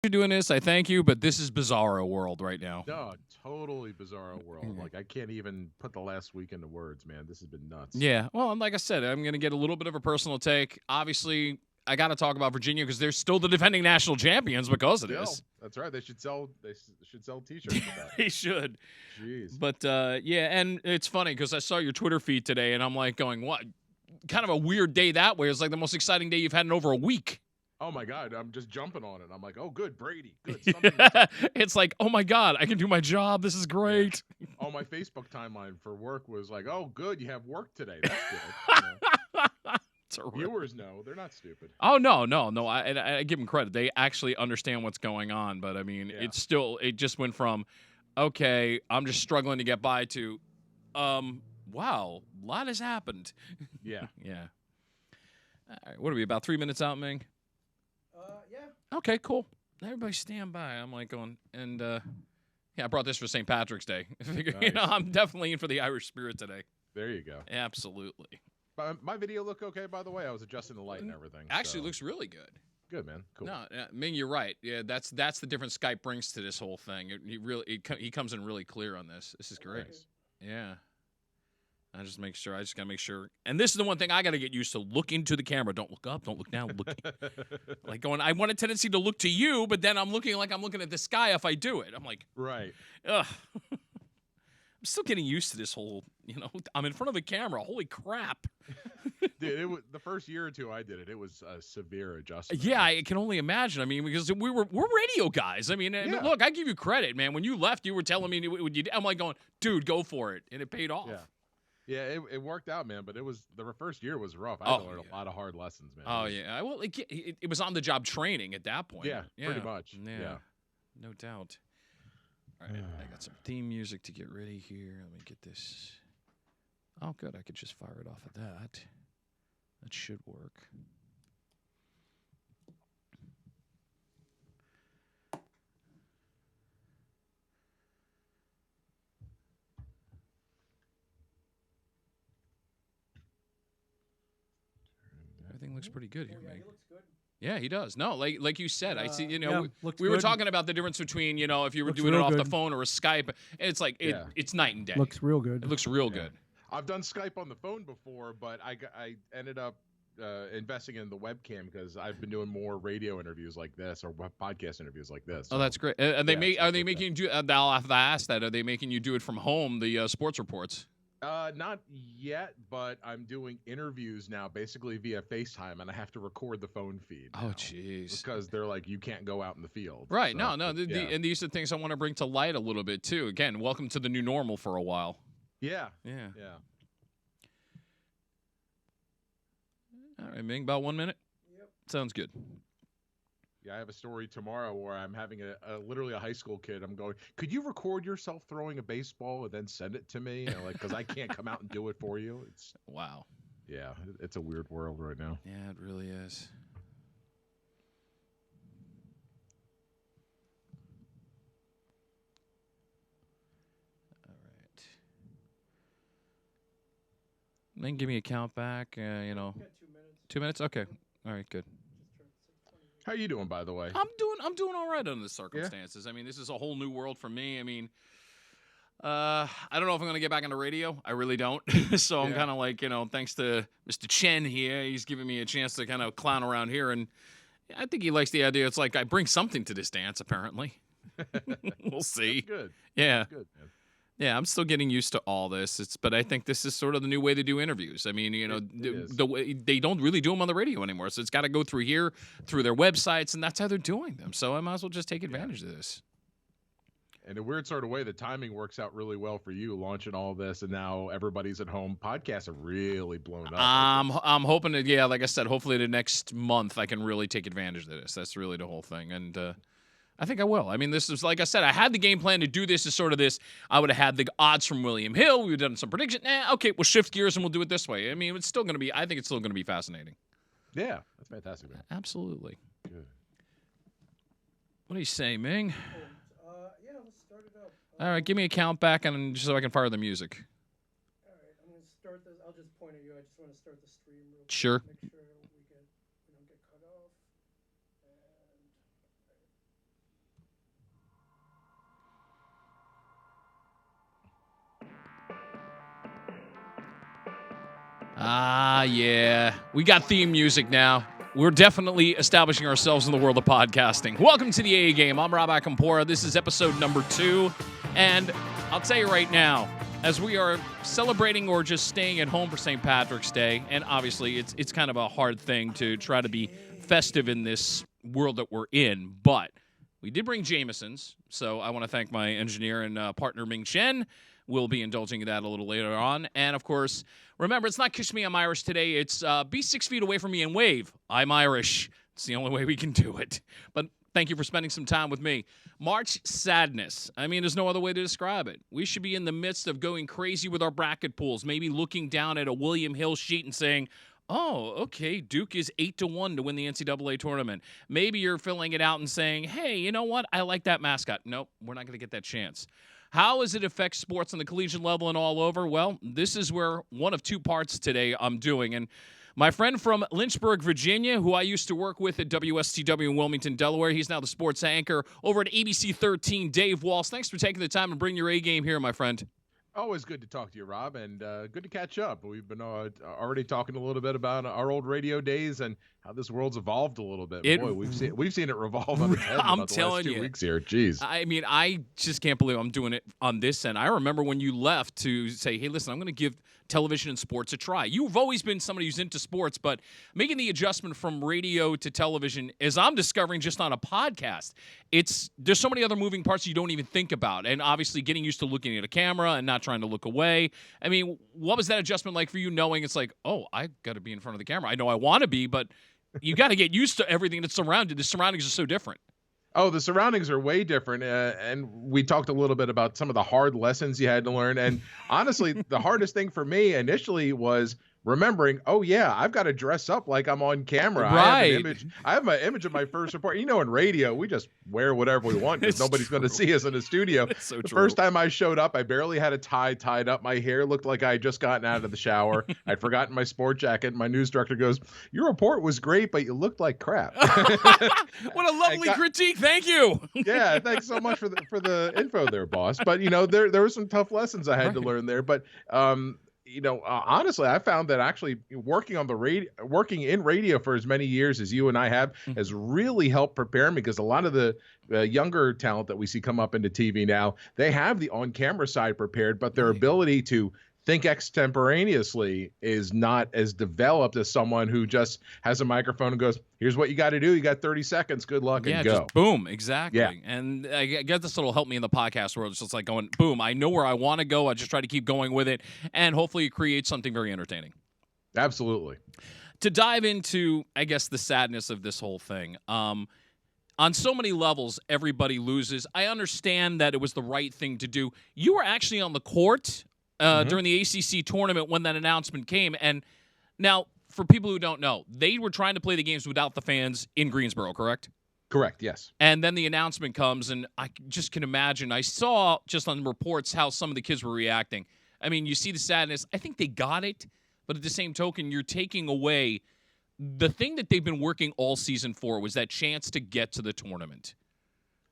you're doing this. I thank you, but this is bizarro world right now. No, totally bizarro world. Like I can't even put the last week into words, man. This has been nuts. Yeah. Well, and like I said, I'm going to get a little bit of a personal take. Obviously, I got to talk about Virginia because they're still the defending national champions because of this. That's right. They should sell. Should sell T-shirts with that. They should. Jeez. But yeah, and it's funny because I saw your Twitter feed today, and I'm like going, what? Kind of a weird day that way. It's like the most exciting day you've had in over a week. Oh my God, I'm just jumping on it. I'm like, oh, good, Brady, good. It's like, oh my God, I can do my job. This is great. Yeah. Oh, my Facebook timeline for work was like, oh, good, you have work today. That's good. Viewers know they're not stupid. Oh no. I give them credit. They actually understand what's going on. But I mean, it just went from, okay, I'm just struggling to get by to, wow, a lot has happened. Yeah. Yeah. All right, what are we, about 3 minutes out, Ming? Yeah. Okay, cool. Everybody stand by. I'm like going, and yeah, I brought this for St. Patrick's Day. Nice. I'm definitely in for the Irish spirit today. There you go. Absolutely. My video look okay, by the way? I was adjusting the light and everything. Actually, looks really good. Good, man. Cool. No, Ming, you're right. Yeah, that's the difference Skype brings to this whole thing. He comes in really clear on this. This is great. Nice. Yeah. I just gotta make sure. And this is the one thing I gotta get used to. Look into the camera. Don't look up. Don't look down. Look like going, I want a tendency to look to you, but then I'm looking like I'm looking at the sky if I do it. I'm like, right. ugh. I'm still getting used to this whole, I'm in front of the camera. Holy crap. Dude, it was the first year or two I did it. It was a severe adjustment. Yeah, I can only imagine. I mean, because we're radio guys. I mean, look, I give you credit, man. When you left, you were telling me I'm like going, dude, go for it, and it paid off. Yeah. Yeah, it worked out, man. But the first year was rough. I had to learn a lot of hard lessons, man. Oh yeah, well, it was on the job training at that point. Yeah, pretty much. Yeah, no doubt. All right, I got some theme music to get ready here. Let me get this. Oh, good. I could just fire it off of that. That should work. Everything looks pretty good here, Yeah, Meg. he looks good. Yeah, he does. No, like you said, I see. looks we were good. talking about the difference between if you were Looks doing it real off the good. phone or a Skype. It's like it's night and day. Looks real good. It looks real good. I've done Skype on the phone before, but I ended up investing in the webcam because I've been doing more radio interviews like this or podcast interviews like this. Oh, that's great. Are they so making you do? I'll have to ask that. Are they making you do it from home? The sports reports. Not yet, but I'm doing interviews now, basically via FaceTime, and I have to record the phone feed. Oh, jeez. Because they're like, you can't go out in the field. Right. So, No. And these are things I want to bring to light a little bit too. Again, welcome to the new normal for a while. Yeah. Yeah. Yeah. All right, Ming. About 1 minute. Yep. Sounds good. Yeah, I have a story tomorrow where I'm having literally a high school kid. I'm going, could you record yourself throwing a baseball and then send it to me? Because I can't come out and do it for you. Wow. Yeah, it's a weird world right now. Yeah, it really is. All right. Then give me a count back. Got 2 minutes. 2 minutes. Okay. All right. Good. How are you doing, by the way? I'm doing all right under the circumstances. I mean, this is a whole new world for me. I mean, I don't know if I'm gonna get back into radio. I really don't. So I'm kind of like, thanks to Mr. Chen here, he's giving me a chance to kind of clown around here, and I think he likes the idea. It's like I bring something to this dance. Apparently, we'll see. That's good. Yeah. That's good, man. Yeah, I'm still getting used to all this. But I think this is sort of the new way to do interviews. I mean, the way they don't really do them on the radio anymore, so it's got to go through here, through their websites, and that's how they're doing them. So I might as well just take advantage of this. In a weird sort of way, the timing works out really well for you launching all this, and now everybody's at home. Podcasts have really blown up. I'm hoping that, like I said, hopefully the next month I can really take advantage of this. That's really the whole thing, and I think I will. I mean, this is, like I said, I had the game plan to do this as sort of this. I would have had the odds from William Hill. We would have done some prediction. Okay, we'll shift gears and we'll do it this way. I mean, it's still going to be, I think it's still going to be fascinating. Yeah, that's fantastic, man. Absolutely. Good. What do you say, Ming? Yeah, let's start it up. All right, give me a count back and just so I can fire the music. All right, I'm going to start this. I'll just point at you. I just want to start the stream real quick. Sure. Make sure we don't get cut off. Yeah. We got theme music now. We're definitely establishing ourselves in the world of podcasting. Welcome to the AA Game. I'm Rob Akampora. This is episode number 2. And I'll tell you right now, as we are celebrating or just staying at home for St. Patrick's Day, and obviously it's kind of a hard thing to try to be festive in this world that we're in, but we did bring Jamesons, so I want to thank my engineer and partner Ming Chen. We'll be indulging in that a little later on. And, of course, remember, it's not Kiss Me, I'm Irish today. It's be 6 feet away from me and wave. I'm Irish. It's the only way we can do it. But thank you for spending some time with me. March sadness. I mean, there's no other way to describe it. We should be in the midst of going crazy with our bracket pools, maybe looking down at a William Hill sheet and saying, oh, okay, Duke is 8-1 to win the NCAA tournament. Maybe you're filling it out and saying, hey, you know what? I like that mascot. Nope, we're not going to get that chance. How does it affect sports on the collegiate level and all over? Well, this is where one of 2 parts today I'm doing. And my friend from Lynchburg, Virginia, who I used to work with at WSTW in Wilmington, Delaware, he's now the sports anchor over at ABC 13, Dave Walsh. Thanks for taking the time and bringing your A game here, my friend. Always good to talk to you, Rob, and good to catch up. We've been already talking a little bit about our old radio days and how this world's evolved a little bit. Boy, we've seen it revolve on its head I'm about the telling last 2 you. weeks here. Jeez. I mean, I just can't believe I'm doing it on this end. I remember when you left to say, hey, listen, I'm going to give television and sports a try. You've always been somebody who's into sports, but making the adjustment from radio to television, as I'm discovering just on a podcast, there's so many other moving parts you don't even think about. And obviously getting used to looking at a camera and not trying to look away. I mean, what was that adjustment like for you, knowing it's like, oh, I got to be in front of the camera. I know I want to be, but you got to get used to everything that's surrounded. The surroundings are so different. Oh, the surroundings are way different. And we talked a little bit about some of the hard lessons you had to learn. And honestly, the hardest thing for me initially was remembering, oh, yeah, I've got to dress up like I'm on camera. Right. I have my image of my first report. You know, in radio, we just wear whatever we want because nobody's going to see us in the studio. So the true. first time I showed up, I barely had a tie tied up. My hair looked like I had just gotten out of the shower. I'd forgotten my sport jacket. My news director goes, your report was great, but you looked like crap. What a lovely critique. Thank you. Yeah, thanks so much for the info there, boss. But, you know, there were some tough lessons I had to learn there. But, you know, honestly, I found that actually working in radio for as many years as you and I have has really helped prepare me, because a lot of the younger talent that we see come up into TV now, they have the on-camera side prepared, but their ability to think extemporaneously is not as developed as someone who just has a microphone and goes, here's what you got to do. You got 30 seconds. Good luck and go. Just boom. Exactly. Yeah. And I guess this will help me in the podcast world. It's just like going, boom, I know where I want to go. I just try to keep going with it and hopefully create something very entertaining. Absolutely. To dive into, I guess, the sadness of this whole thing, on so many levels, everybody loses. I understand that it was the right thing to do. You were actually on the court during the ACC tournament when that announcement came. And now, for people who don't know, they were trying to play the games without the fans in Greensboro, correct? Correct, yes. And then the announcement comes, and I just can imagine. I saw just on reports how some of the kids were reacting. I mean, you see the sadness. I think they got it, but at the same token, you're taking away the thing that they've been working all season for, was that chance to get to the tournament.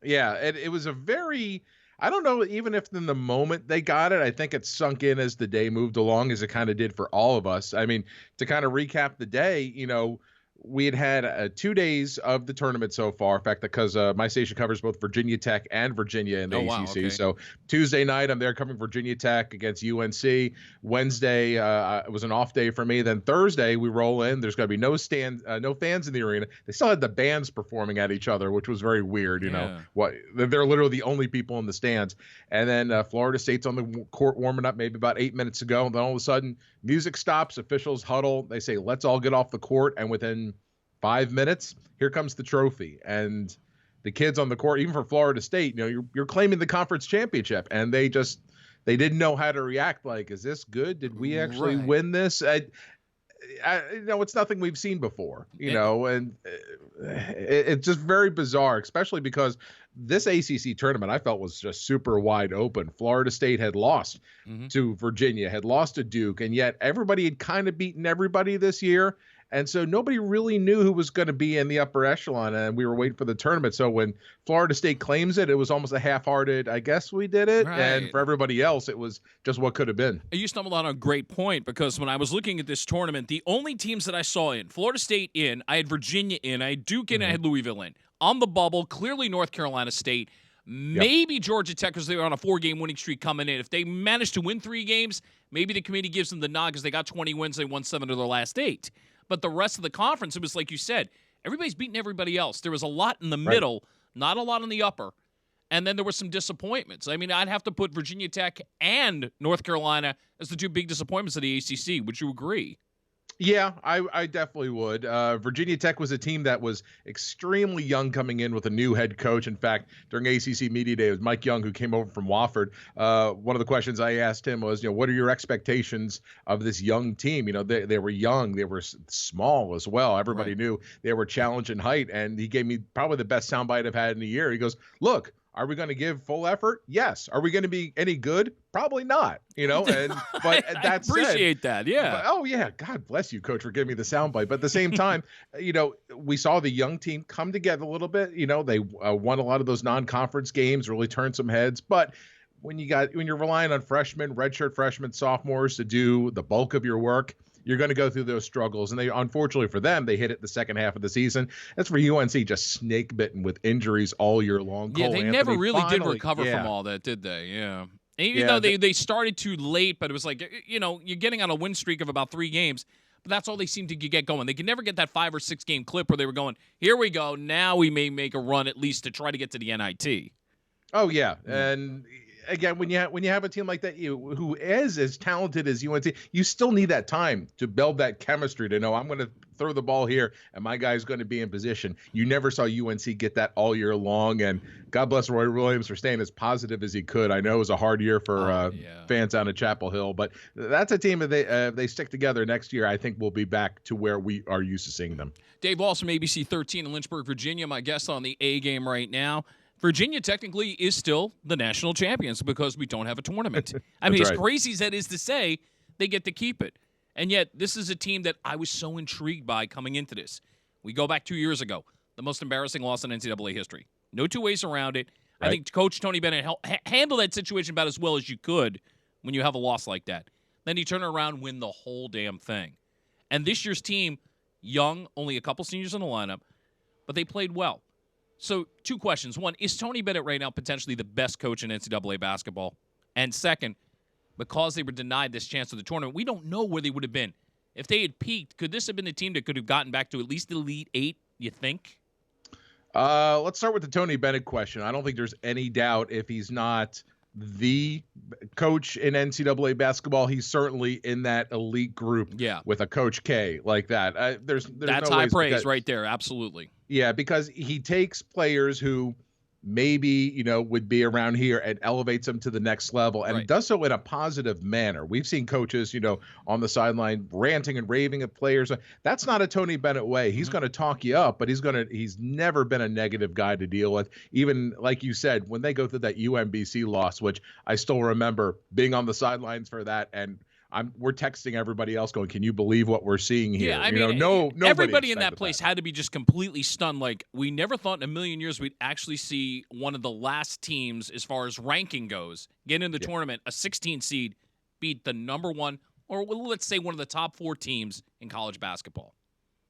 Yeah, it was a very... I don't know, even if in the moment they got it, I think it sunk in as the day moved along, as it kind of did for all of us. I mean, to kind of recap the day, you know, we had 2 days of the tournament so far. In fact, because my station covers both Virginia Tech and Virginia in the ACC. Okay. So Tuesday night, I'm there covering Virginia Tech against UNC. Wednesday, it was an off day for me. Then Thursday, we roll in. There's going to be no fans in the arena. They still had the bands performing at each other, which was very weird. You know, they're literally the only people in the stands. And then Florida State's on the court warming up maybe about 8 minutes ago. And then all of a sudden, music stops, officials huddle. They say, let's all get off the court. And within 5 minutes, here comes the trophy. And the kids on the court, even for Florida State, you know, you're claiming the conference championship. And they didn't know how to react. Like, is this good? Did we actually win this? You know, it's nothing we've seen before, you know, and it's just very bizarre, especially because this ACC tournament I felt was just super wide open. Florida State had lost to Virginia, had lost to Duke, and yet everybody had kind of beaten everybody this year. And so nobody really knew who was going to be in the upper echelon, and we were waiting for the tournament. So when Florida State claims it, it was almost a half-hearted, I guess we did it. Right. And for everybody else, it was just what could have been. You stumbled on a great point, because when I was looking at this tournament, the only teams that I saw in, Florida State in, I had Virginia in, I had Duke in, I had Louisville in. On the bubble, clearly North Carolina State, maybe Georgia Tech, because they were on a 4-game winning streak coming in. If they manage to win 3 games, maybe the committee gives them the nod because they got 20 wins, they won 7 of their last 8. But the rest of the conference, it was like you said, everybody's beating everybody else. There was a lot in the middle, not a lot in the upper. And then there were some disappointments. I mean, I'd have to put Virginia Tech and North Carolina as the 2 big disappointments of the ACC. Would you agree? Yeah, I definitely would. Virginia Tech was a team that was extremely young coming in with a new head coach. In fact, during ACC Media Day, it was Mike Young who came over from Wofford. One of the questions I asked him was, what are your expectations of this young team? They were young. They were small as well. Everybody knew they were challenged in height. And he gave me probably the best soundbite I've had in a year. He goes, look, are we going to give full effort? Yes. Are we going to be any good? Probably not. But I appreciate that. Yeah. Yeah. God bless you, Coach, for giving me the soundbite. But at the same time, we saw the young team come together a little bit. They won a lot of those non-conference games, really turned some heads. But when you're relying on freshmen, redshirt freshmen, sophomores to do the bulk of your work, you're going to go through those struggles. And unfortunately for them, they hit it the second half of the season. That's for UNC, just snake bitten with injuries all year long. Yeah, they never really did recover from all that, did they? Yeah. Even though they started too late, but it was like, you're getting on a win streak of about 3 games, but that's all they seemed to get going. They could never get that 5 or 6 game clip where they were going, here we go, now we may make a run at least to try to get to the NIT. Oh, yeah. And again, when you have a team like that, who is as talented as UNC, you still need that time to build that chemistry to know I'm going to throw the ball here and my guy's going to be in position. You never saw UNC get that all year long, and God bless Roy Williams for staying as positive as he could. I know it was a hard year for fans down at Chapel Hill, but that's a team that they stick together next year. I think we'll be back to where we are used to seeing them. Dave Walsh from ABC 13 in Lynchburg, Virginia, my guest on the A Game right now. Virginia technically is still the national champions because we don't have a tournament. I mean, as crazy as that is to say, they get to keep it. And yet, this is a team that I was so intrigued by coming into this. We go back 2 years ago, the most embarrassing loss in NCAA history. No 2 ways around it. Right. I think Coach Tony Bennett handled that situation about as well as you could when you have a loss like that. Then you turn around and win the whole damn thing. And this year's team, young, only a couple seniors in the lineup, but they played well. So 2 questions. 1, is Tony Bennett right now potentially the best coach in NCAA basketball? And second, because they were denied this chance of the tournament, we don't know where they would have been. If they had peaked, could this have been a team that could have gotten back to at least the Elite 8, you think? Let's start with the Tony Bennett question. I don't think there's any doubt if he's not the coach in NCAA basketball, he's certainly in that elite group with a Coach K like that. There's that's no high praise right there. Absolutely. Yeah, because he takes players who maybe, would be around here and elevates them to the next level and does so in a positive manner. We've seen coaches, on the sideline ranting and raving at players. That's not a Tony Bennett way. He's going to talk you up, but he's never been a negative guy to deal with. Even like you said, when they go through that UMBC loss, which I still remember being on the sidelines for that, and we're texting everybody else going, can you believe what we're seeing here? Yeah, I mean, everybody in that place had to be just completely stunned. Like, we never thought in a million years we'd actually see one of the last teams, as far as ranking goes, get in the tournament, a 16 seed, beat the number 1, or let's say one of the top 4 teams in college basketball.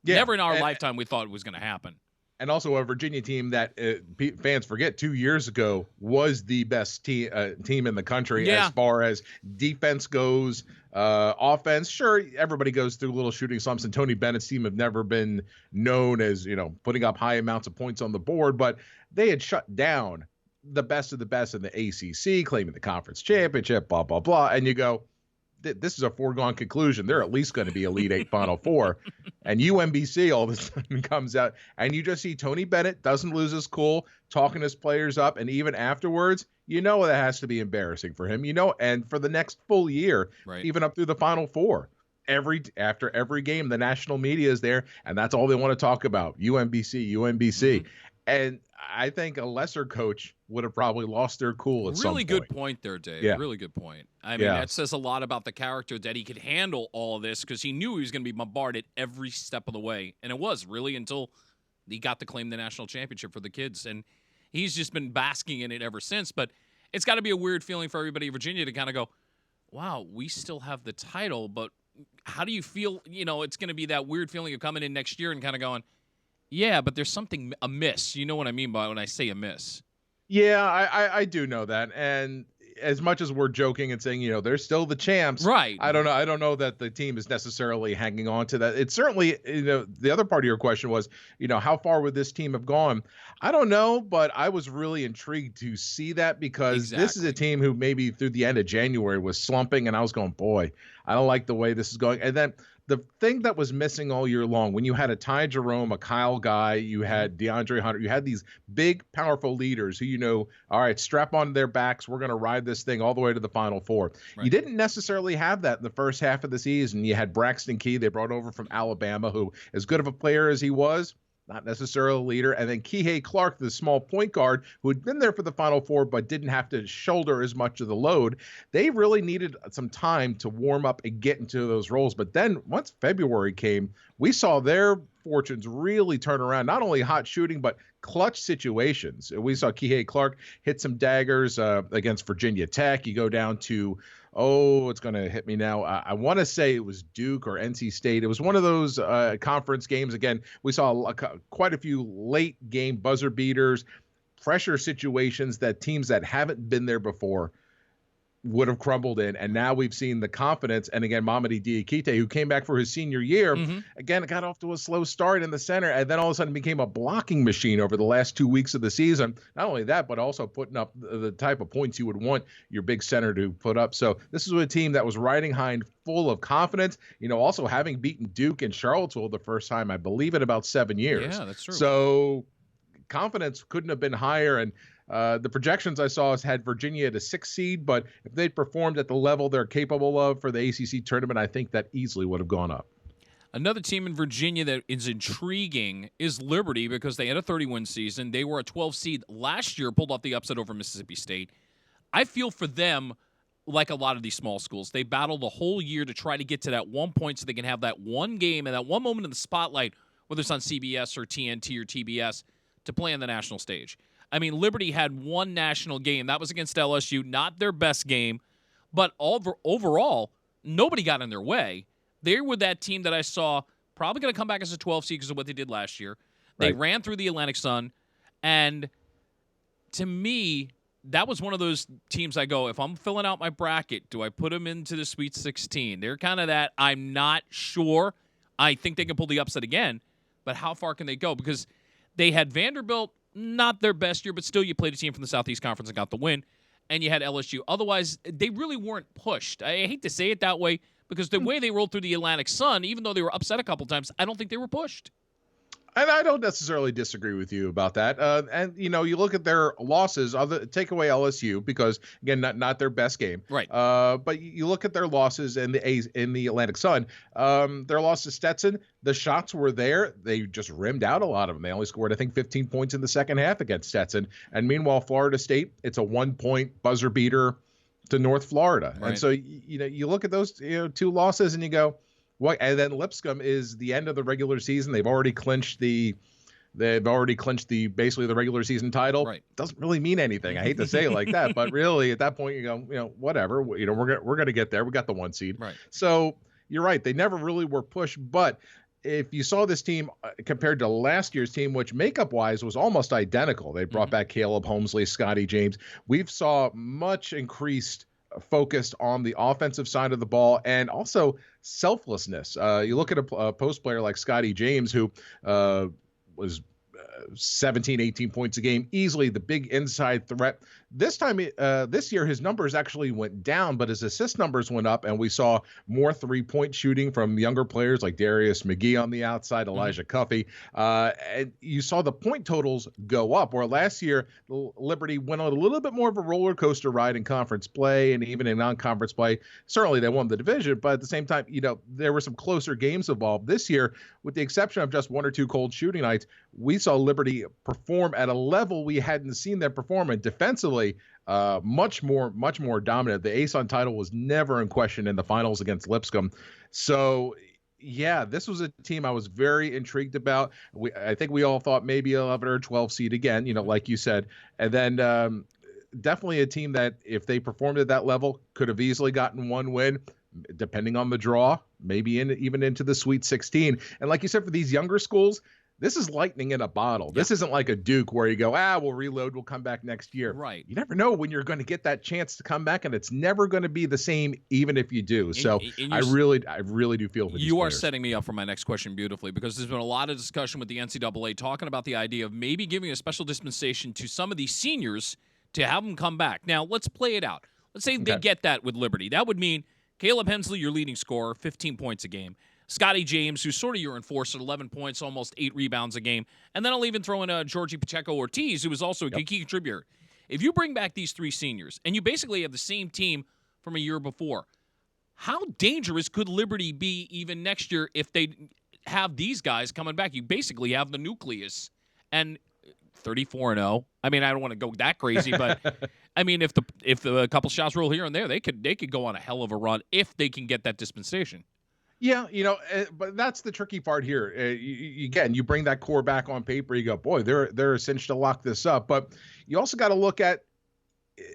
Yeah, never in our lifetime we thought it was going to happen. And also a Virginia team that fans forget 2 years ago was the best team in the country as far as defense goes. Offense, sure, everybody goes through little shooting slumps, and Tony Bennett's team have never been known as, putting up high amounts of points on the board, but they had shut down the best of the best in the ACC, claiming the conference championship, blah, blah, blah. And you go, this is a foregone conclusion. They're at least going to be Elite 8 Final Four. And UMBC all of a sudden comes out, and you just see Tony Bennett doesn't lose his cool, talking his players up, and even afterwards, that has to be embarrassing for him, and for the next full year, even up through the Final Four. After every game, the national media is there, and that's all they want to talk about, UMBC. And I think a lesser coach would have probably lost their cool at some Really point. good point there, Dave. Yeah. Really good point. I mean, that says a lot about the character that he could handle all of this because he knew he was going to be bombarded every step of the way. And it was really until he got to claim the national championship for the kids. And he's just been basking in it ever since. But it's got to be a weird feeling for everybody in Virginia to kind of go, wow, we still have the title, but how do you feel? You know, it's going to be that weird feeling of coming in next year and kind of going, yeah, but there's something amiss. You know what I mean by when I say amiss. Yeah, I do know that. And as much as we're joking and saying, they're still the champs. Right. I don't know that the team is necessarily hanging on to that. It's certainly, the other part of your question was, how far would this team have gone? I don't know, but I was really intrigued to see that because this is a team who maybe through the end of January was slumping, and I was going, boy, I don't like the way this is going. And then the thing that was missing all year long, when you had a Ty Jerome, a Kyle Guy, you had DeAndre Hunter, you had these big, powerful leaders who, all right, strap onto their backs. We're going to ride this thing all the way to the Final Four. Right. You didn't necessarily have that in the first half of the season. You had Braxton Key, they brought over from Alabama, who, as good of a player as he was, not necessarily a leader. And then Kihei Clark, the small point guard who had been there for the Final Four but didn't have to shoulder as much of the load. They really needed some time to warm up and get into those roles. But then once February came, we saw their fortunes really turn around, not only hot shooting, but clutch situations. We saw Kihei Clark hit some daggers against Virginia Tech. You go down to it's going to hit me now. I want to say it was Duke or NC State. It was one of those conference games. Again, we saw quite a few late game buzzer beaters, pressure situations that teams that haven't been there before would have crumbled in. And now we've seen the confidence. And again, Mamadi Diakite, who came back for his senior year, again, got off to a slow start in the center and then all of a sudden became a blocking machine over the last 2 weeks of the season. Not only that, but also putting up the type of points you would want your big center to put up. So this is a team that was riding high, full of confidence, also having beaten Duke and Charlottesville the first time, I believe, in about 7 years. Yeah, that's true. So confidence couldn't have been higher. And the projections I saw had Virginia at a 6th seed, but if they performed at the level they're capable of for the ACC tournament, I think that easily would have gone up. Another team in Virginia that is intriguing is Liberty because they had a 30-win season. They were a 12 seed last year, pulled off the upset over Mississippi State. I feel for them like a lot of these small schools. They battle the whole year to try to get to that one point so they can have that one game and that one moment in the spotlight, whether it's on CBS or TNT or TBS, to play on the national stage. I mean, Liberty had one national game. That was against LSU, not their best game. But overall, nobody got in their way. They were that team that I saw probably going to come back as a 12 seed because of what they did last year. They ran through the Atlantic Sun. And to me, that was one of those teams I go, if I'm filling out my bracket, do I put them into the Sweet 16? They're kind of that. I'm not sure. I think they can pull the upset again. But how far can they go? Because they had Vanderbilt, not their best year, but still you played a team from the Southeast Conference and got the win, and you had LSU. Otherwise, they really weren't pushed. I hate to say it that way because the way they rolled through the Atlantic Sun, even though they were upset a couple times, I don't think they were pushed. And I don't necessarily disagree with you about that. And you look at their losses. Take away LSU because again, not their best game. Right. But you look at their losses in the Atlantic Sun. Their loss to Stetson. The shots were there. They just rimmed out a lot of them. They only scored, I think, 15 points in the second half against Stetson. And meanwhile, Florida State, it's a 1-point buzzer beater to North Florida. Right. And so you look at those two losses and you go. What? And then Lipscomb is the end of the regular season. They've already clinched basically the regular season title. Right. Doesn't really mean anything. I hate to say it like that, but really at that point you go, whatever. We're gonna get there. We got the 1 seed. Right. So you're right. They never really were pushed, but if you saw this team compared to last year's team, which makeup wise was almost identical, they brought back Caleb Holmesley, Scotty James. We've saw much increased focused on the offensive side of the ball and also selflessness. You look at a post player like Scotty James, who was 17, 18 points a game, easily the big inside threat. This year, his numbers actually went down, but his assist numbers went up, and we saw more 3-point shooting from younger players like Darius McGee on the outside, Elijah Cuffey. And you saw the point totals go up, where last year, Liberty went on a little bit more of a roller coaster ride in conference play and even in non-conference play. Certainly, they won the division, but at the same time, there were some closer games involved. This year, with the exception of just 1 or 2 cold shooting nights, we saw Liberty perform at a level we hadn't seen them perform, and defensively, much more dominant. The ASUN title was never in question in the finals against Lipscomb. So, yeah, this was a team I was very intrigued about. I think we all thought maybe 11 or 12 seed again, like you said. And then definitely a team that if they performed at that level could have easily gotten one win, depending on the draw, maybe even into the Sweet 16. And like you said, for these younger schools, this is lightning in a bottle. This isn't like a Duke where you go, we'll reload, we'll come back next year. Right. You never know when you're going to get that chance to come back, and it's never going to be the same, even if you do. So I really do feel for these You are players. setting me up for my next question beautifully, because there's been a lot of discussion with the NCAA talking about the idea of maybe giving a special dispensation to some of these seniors to have them come back. Now, let's play it out. Let's say they get that with Liberty. That would mean Caleb Hensley, your leading scorer, 15 points a game. Scotty James, who's sort of your enforcer, 11 points, almost 8 rebounds a game. And then I'll even throw in Georgie Pacheco-Ortiz, who was also a key contributor. If you bring back these 3 seniors, and you basically have the same team from a year before, how dangerous could Liberty be even next year if they have these guys coming back? You basically have the nucleus. And 34-0. I mean, I don't want to go that crazy, but I mean, if a couple shots roll here and there, they could go on a hell of a run if they can get that dispensation. Yeah, but that's the tricky part here. Again, you bring that core back on paper, you go, boy, they're a cinch to lock this up. But you also got to look at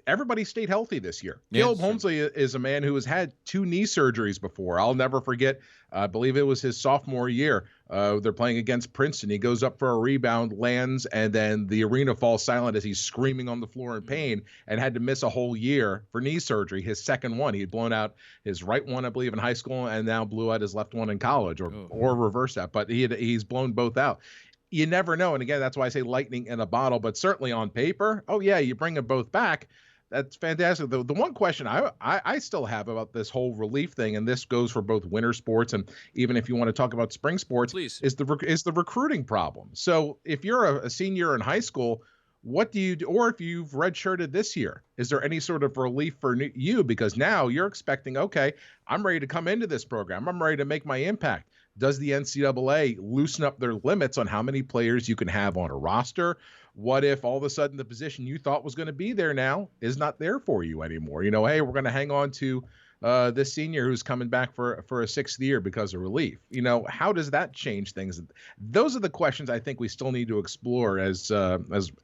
everybody stayed healthy this year. Caleb Hensley is a man who has had 2 knee surgeries before. I'll never forget. I believe it was his sophomore year. They're playing against Princeton. He goes up for a rebound, lands, and then the arena falls silent as he's screaming on the floor in pain and had to miss a whole year for knee surgery, his second one. He had blown out his right one, I believe, in high school, and now blew out his left one in college, or reverse that. But he's blown both out. You never know. And again, that's why I say lightning in a bottle, but certainly on paper, you bring them both back. That's fantastic. The one question I still have about this whole relief thing, and this goes for both winter sports and even if you want to talk about spring sports, please, is the recruiting problem. So if you're a senior in high school, what do you do? Or if you've redshirted this year, is there any sort of relief for you? Because now you're expecting, okay, I'm ready to come into this program. I'm ready to make my impact. Does the NCAA loosen up their limits on how many players you can have on a roster? What if all of a sudden the position you thought was going to be there now is not there for you anymore? Hey, we're going to hang on to this senior who's coming back for a 6th year because of relief. How does that change things? Those are the questions I think we still need to explore as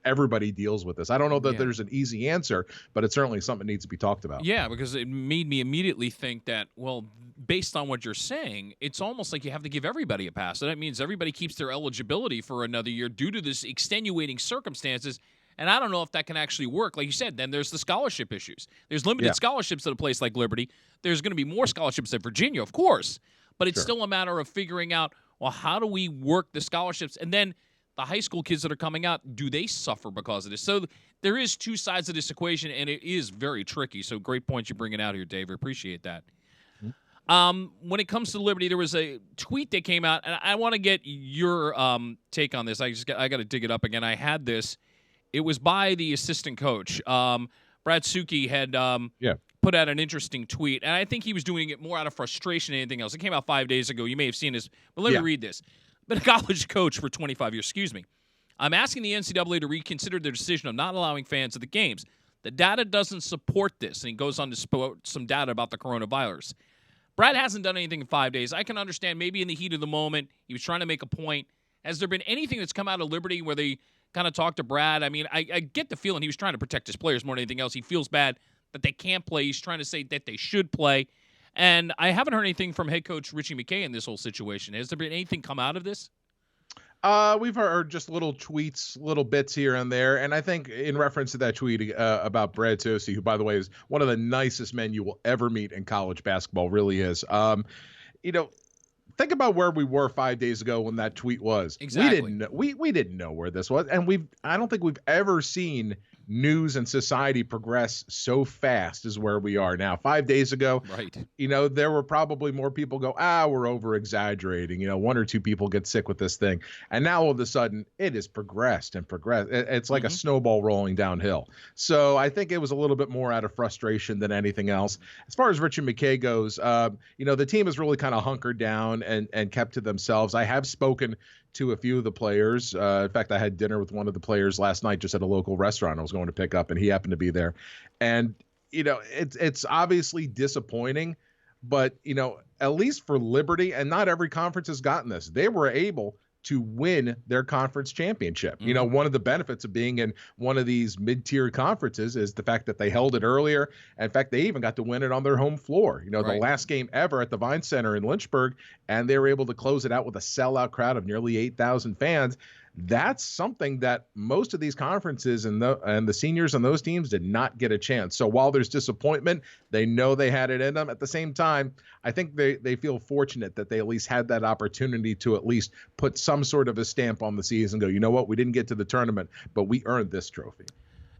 everybody deals with this. I don't know that there's an easy answer, but it's certainly something that needs to be talked about. Yeah, because it made me immediately think that, well, based on what you're saying, it's almost like you have to give everybody a pass. So that means everybody keeps their eligibility for another year due to this extenuating circumstances. And I don't know if that can actually work. Like you said, then there's the scholarship issues. There's limited scholarships at a place like Liberty. There's going to be more scholarships at Virginia, of course. But it's still a matter of figuring out, well, how do we work the scholarships? And then the high school kids that are coming out, do they suffer because of this? So there is 2 sides of this equation, and it is very tricky. So great points you're bringing out here, Dave. I appreciate that. When it comes to Liberty, there was a tweet that came out, and I want to get your take on this. I got to dig it up again. I had this. It was by the assistant coach. Brad Suki had put out an interesting tweet, and I think he was doing it more out of frustration than anything else. It came out 5 days ago. You may have seen this, but let me read this. Been a college coach for 25 years. Excuse me. I'm asking the NCAA to reconsider their decision of not allowing fans at the games. The data doesn't support this, and he goes on to spout some data about the coronavirus. Brad hasn't done anything in 5 days. I can understand maybe in the heat of the moment he was trying to make a point. Has there been anything that's come out of Liberty where they kind of talked to Brad? I mean, I get the feeling he was trying to protect his players more than anything else. He feels bad that they can't play. He's trying to say that they should play. And I haven't heard anything from head coach Richie McKay in this whole situation. Has there been anything come out of this? We've heard just little tweets, little bits here and there. And I think in reference to that tweet about Brad Tosi, who, by the way, is one of the nicest men you will ever meet in college basketball, really is. Think about where we were 5 days ago when that tweet was. Exactly. We didn't know where this was. And I don't think we've ever seen news and society progress so fast as where we are now. 5 days ago, right? There were probably more people go, we're over exaggerating. 1 or 2 people get sick with this thing, and now all of a sudden it has progressed and progressed. It's like a snowball rolling downhill. So I think it was a little bit more out of frustration than anything else. As far as Richard McKay goes, the team has really kind of hunkered down and kept to themselves. I have spoken to a few of the players. In fact, I had dinner with one of the players last night just at a local restaurant I was going to pick up, and he happened to be there. And, it's obviously disappointing, but, at least for Liberty, and not every conference has gotten this, they were able to win their conference championship. Mm-hmm. One of the benefits of being in one of these mid-tier conferences is the fact that they held it earlier. And in fact, they even got to win it on their home floor. The last game ever at the Vine Center in Lynchburg, and they were able to close it out with a sellout crowd of nearly 8,000 fans. That's something that most of these conferences and the seniors on those teams did not get a chance. So while there's disappointment, they know they had it in them. At the same time, I think they feel fortunate that they at least had that opportunity to at least put some sort of a stamp on the season and go, you know what, we didn't get to the tournament, but we earned this trophy.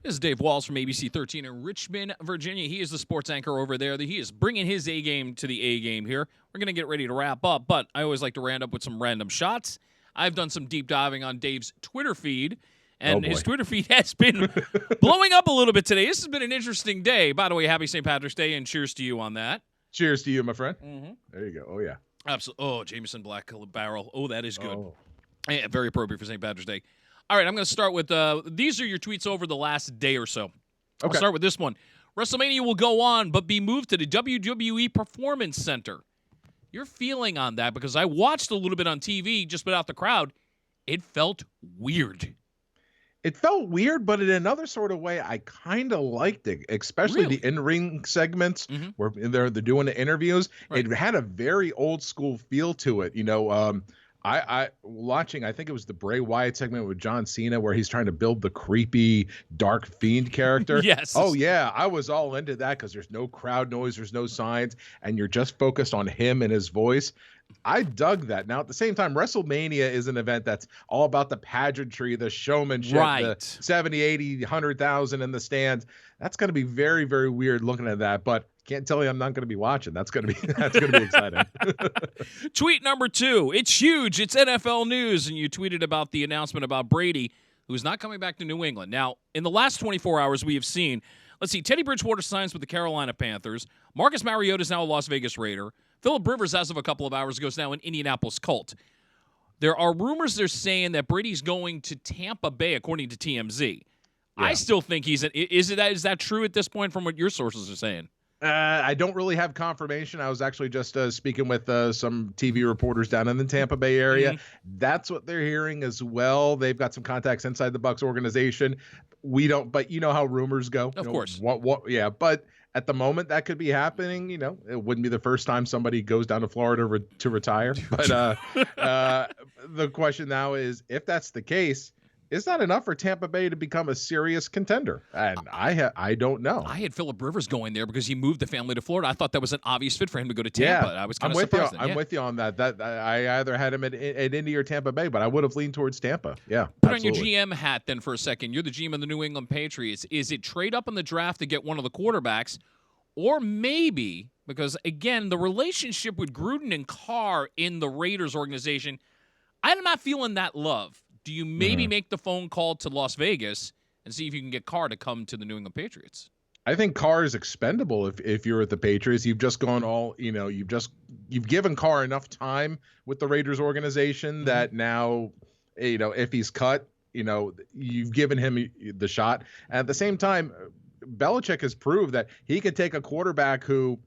This is Dave Walls from ABC 13 in Richmond, Virginia. He is the sports anchor over there. He is bringing his A game to the A game here. We're going to get ready to wrap up, but I always like to round up with some random shots. I've done some deep diving on Dave's Twitter feed, and his Twitter feed has been blowing up a little bit today. This has been an interesting day. By the way, happy St. Patrick's Day, and cheers to you on that. Cheers to you, my friend. Mm-hmm. There you go. Oh, yeah. Absolutely. Oh, Jameson Black Barrel. Oh, that is good. Oh. Yeah, very appropriate for St. Patrick's Day. All right, I'm going to start with these are your tweets over the last day or so. Okay. I'll start with this one. WrestleMania will go on, but be moved to the WWE Performance Center. Your feeling on that, because I watched a little bit on TV just without the crowd. It felt weird. It felt weird, but in another sort of way, I kind of liked it, especially the in-ring segments where they're doing the interviews. Right. It had a very old school feel to it. I watching, I think it was the Bray Wyatt segment with John Cena where he's trying to build the creepy dark fiend character. Yes. Oh yeah, I was all into that because there's no crowd noise, there's no signs, and you're just focused on him and his voice. I dug that. Now, at the same time, WrestleMania is an event that's all about the pageantry, the showmanship, the 70, 80, 100,000 in the stands. That's going to be very, very weird looking at that, but can't tell you I'm not going to be watching. That's going to be exciting. Tweet number 2. It's huge. It's NFL news. And you tweeted about the announcement about Brady, who's not coming back to New England. Now, in the last 24 hours, we have seen, let's see, Teddy Bridgewater signs with the Carolina Panthers. Marcus Mariota is now a Las Vegas Raider. Phillip Rivers, as of a couple of hours ago, is now an Indianapolis Colt. There are rumors they're saying that Brady's going to Tampa Bay, according to TMZ. Yeah. I still think is that true at this point from what your sources are saying? I don't really have confirmation. I was actually just speaking with some TV reporters down in the Tampa Bay area. Mm-hmm. That's what they're hearing as well. They've got some contacts inside the Bucs organization. We don't, but you know how rumors go. Of course. Yeah, but at the moment that could be happening. It wouldn't be the first time somebody goes down to Florida to retire. But the question now is, if that's the case, is that enough for Tampa Bay to become a serious contender? And I don't know. I had Phillip Rivers going there because he moved the family to Florida. I thought that was an obvious fit for him to go to Tampa. Yeah, I was kind of surprised. I'm with you on that. That I either had him at Indy or Tampa Bay, but I would have leaned towards Tampa. Yeah. Put absolutely. On your GM hat then for a second. You're the GM of the New England Patriots. Is it trade up in the draft to get one of the quarterbacks, or maybe because again the relationship with Gruden and Carr in the Raiders organization, I'm not feeling that love. Do you maybe make the phone call to Las Vegas and see if you can get Carr to come to the New England Patriots? I think Carr is expendable if you're at the Patriots. You've just gone all, you've given Carr enough time with the Raiders organization that now, if he's cut, you've given him the shot. At the same time, Belichick has proved that he can take a quarterback who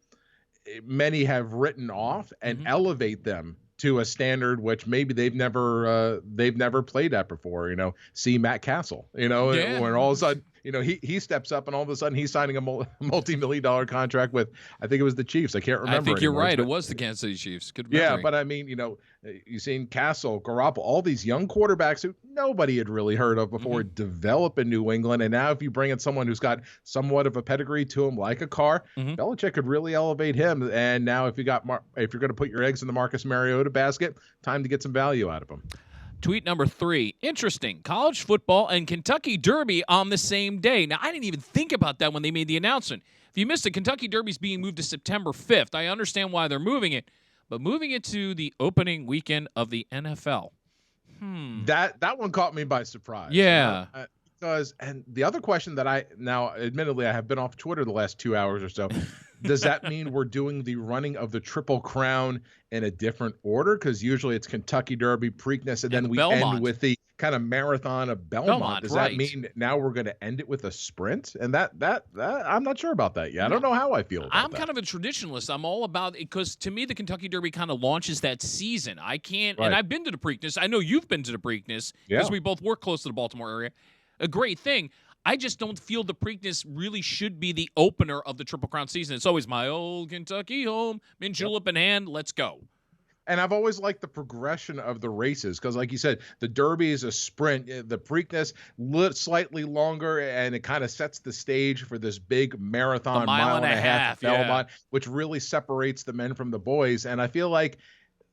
many have written off and elevate them to a standard which maybe they've never played at before. See Matt Castle, when all of a sudden, he steps up and all of a sudden he's signing a multi-million-dollar contract with, I think it was the Chiefs. I can't remember. I think you're right. It was the Kansas City Chiefs. Good memory. Yeah, but I mean, you've seen Castle, Garoppolo, all these young quarterbacks who nobody had really heard of before develop in New England. And now if you bring in someone who's got somewhat of a pedigree to him, like a Carr, Belichick could really elevate him. And now if you're going to put your eggs in the Marcus Mariota basket, time to get some value out of him. Tweet number 3. Interesting. College football and Kentucky Derby on the same day. Now, I didn't even think about that when they made the announcement. If you missed it, Kentucky Derby's being moved to September 5th. I understand why they're moving it, but moving it to the opening weekend of the NFL. That one caught me by surprise. Yeah. And the other question that admittedly, I have been off Twitter the last 2 hours or so. Does that mean we're doing the running of the Triple Crown in a different order? Because usually it's Kentucky Derby, Preakness, and then we Belmont. end with the kind of marathon of Belmont. Does that mean now we're going to end it with a sprint? And that I'm not sure about that yet. I don't know how I feel about I'm that. kind of a traditionalist. I'm all about it because to me the Kentucky Derby kind of launches that season. I can't, Right. and I've been to the Preakness. I know you've been to the Preakness because we both work close to the Baltimore area. A great thing. I just don't feel the Preakness really should be the opener of the Triple Crown season. It's always my old Kentucky home, mint julep in hand, let's go. And I've always liked the progression of the races because, like you said, the Derby is a sprint. The Preakness slightly longer, and it kind of sets the stage for this big marathon, mile and a half Belmont, which really separates the men from the boys. And I feel like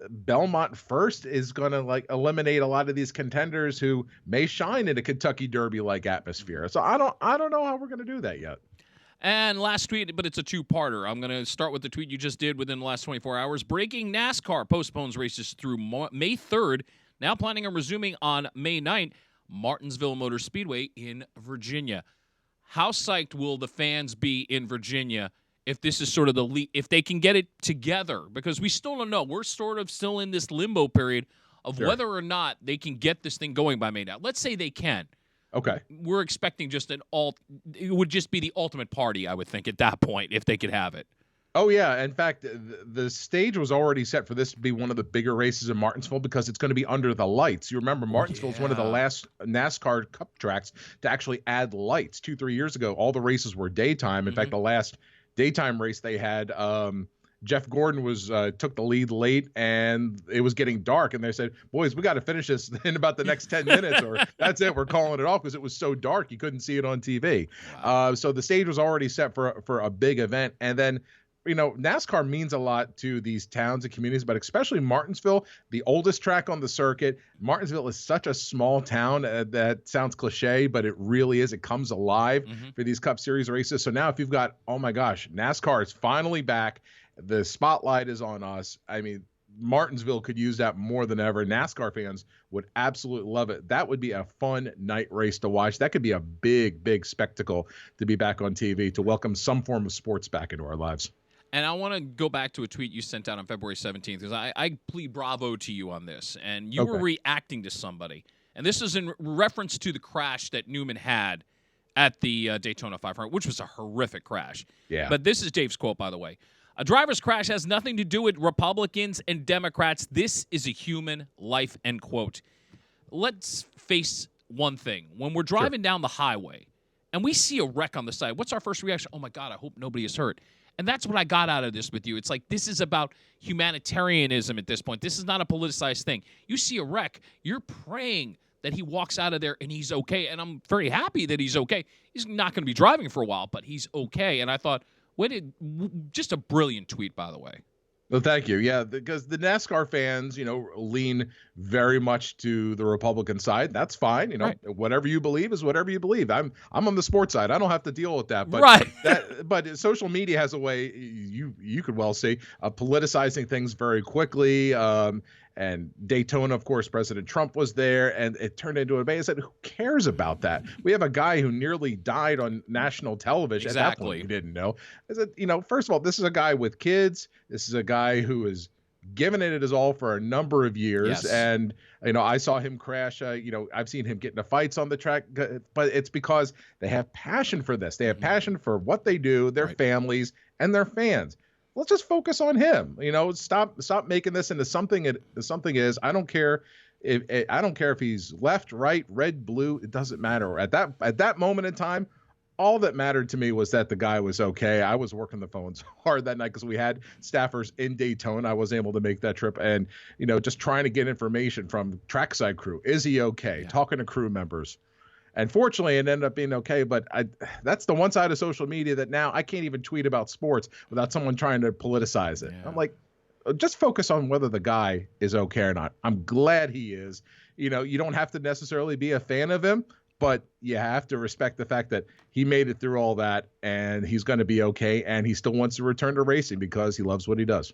Belmont first is going to like eliminate a lot of these contenders who may shine in a Kentucky Derby like atmosphere. So I don't know how we're going to do that yet. And last tweet, but it's a two-parter. I'm going to start with the tweet you just did within the last 24 hours. Breaking: NASCAR postpones races through May 3rd, now planning on resuming on May 9th, Martinsville Motor Speedway in Virginia. How psyched will the fans be in Virginia if this is sort of if they can get it together? Because we still don't know. We're sort of still in this limbo period of whether or not they can get this thing going by May 9th. Let's say they can. Okay. We're expecting just it would just be the ultimate party, I would think, at that point, if they could have it. Oh, yeah. In fact, the stage was already set for this to be one of the bigger races in Martinsville because it's going to be under the lights. You remember Martinsville is one of the last NASCAR Cup tracks to actually add lights. 2-3 years ago, all the races were daytime. In fact, the last daytime race they had, Jeff Gordon took the lead late, and it was getting dark, and they said, boys, we got to finish this in about the next 10 minutes, or that's it, we're calling it off, because it was so dark you couldn't see it on TV. Wow. So the stage was already set for a big event. And then, you know, NASCAR means a lot to these towns and communities, but especially Martinsville, the oldest track on the circuit. Martinsville is such a small town that sounds cliche, but it really is. It comes alive for these Cup Series races. So now if you've got, oh my gosh, NASCAR is finally back. The spotlight is on us. I mean, Martinsville could use that more than ever. NASCAR fans would absolutely love it. That would be a fun night race to watch. That could be a big, big spectacle to be back on TV, to welcome some form of sports back into our lives. And I want to go back to a tweet you sent out on February 17th, because I plead bravo to you on this. And you were reacting to somebody. And this is in reference to the crash that Newman had at the Daytona 500, which was a horrific crash. Yeah. But this is Dave's quote, by the way. A driver's crash has nothing to do with Republicans and Democrats. This is a human life, end quote. Let's face one thing. When we're driving down the highway and we see a wreck on the side, what's our first reaction? Oh, my God, I hope nobody is hurt. And that's what I got out of this with you. It's like this is about humanitarianism at this point. This is not a politicized thing. You see a wreck, you're praying that he walks out of there and he's okay. And I'm very happy that he's okay. He's not going to be driving for a while, but he's okay. And I thought, just a brilliant tweet, by the way. Well, thank you. Yeah, because the NASCAR fans, you know, lean very much to the Republican side. That's fine. You know, whatever you believe is whatever you believe. I'm on the sports side. I don't have to deal with that. But but social media has a way, you could well say, politicizing things very quickly. And Daytona, of course, President Trump was there, and it turned into a debate. I said, who cares about that? We have a guy who nearly died on national television. Exactly. At that point, we didn't know. I said, you know, first of all, this is a guy with kids. This is a guy who has given it his all for a number of years. Yes. And, you know, I saw him crash. You know, I've seen him get into fights on the track, but it's because they have passion for this. They have passion for what they do, their families, and their fans. Let's just focus on him. You know, stop making this into something is. I don't care if he's left, right, red, blue. It doesn't matter. At that moment in time, all that mattered to me was that the guy was okay. I was working the phones hard that night because we had staffers in Daytona. I was able to make that trip, and you know, just trying to get information from trackside crew. Is he okay? Yeah. Talking to crew members. And fortunately, it ended up being okay, but that's the one side of social media that now I can't even tweet about sports without someone trying to politicize it. Yeah. I'm like, just focus on whether the guy is okay or not. I'm glad he is. You know, you don't have to necessarily be a fan of him, but you have to respect the fact that he made it through all that, and he's going to be okay, and he still wants to return to racing because he loves what he does.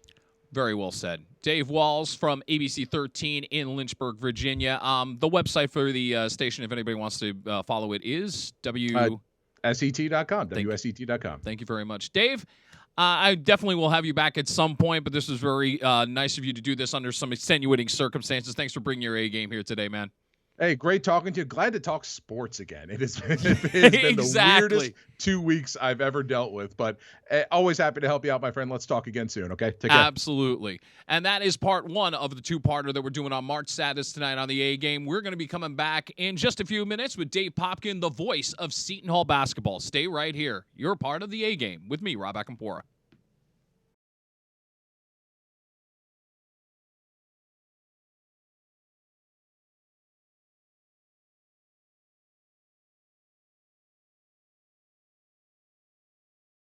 Very well said. Dave Walls from ABC 13 in Lynchburg, Virginia. The website for the station, if anybody wants to follow it, is SET.com, WSET.com. Thank you very much, Dave. I definitely will have you back at some point, but this was very nice of you to do this under some extenuating circumstances. Thanks for bringing your A game here today, man. Hey, great talking to you. Glad to talk sports again. It's been the weirdest 2 weeks I've ever dealt with, but always happy to help you out, my friend. Let's talk again soon, okay? Take care. Absolutely. And that is part one of the two-parter that we're doing on March Sadness tonight on the A Game. We're going to be coming back in just a few minutes with Dave Popkin, the voice of Seton Hall basketball. Stay right here. You're part of the A Game with me, Rob Acampora.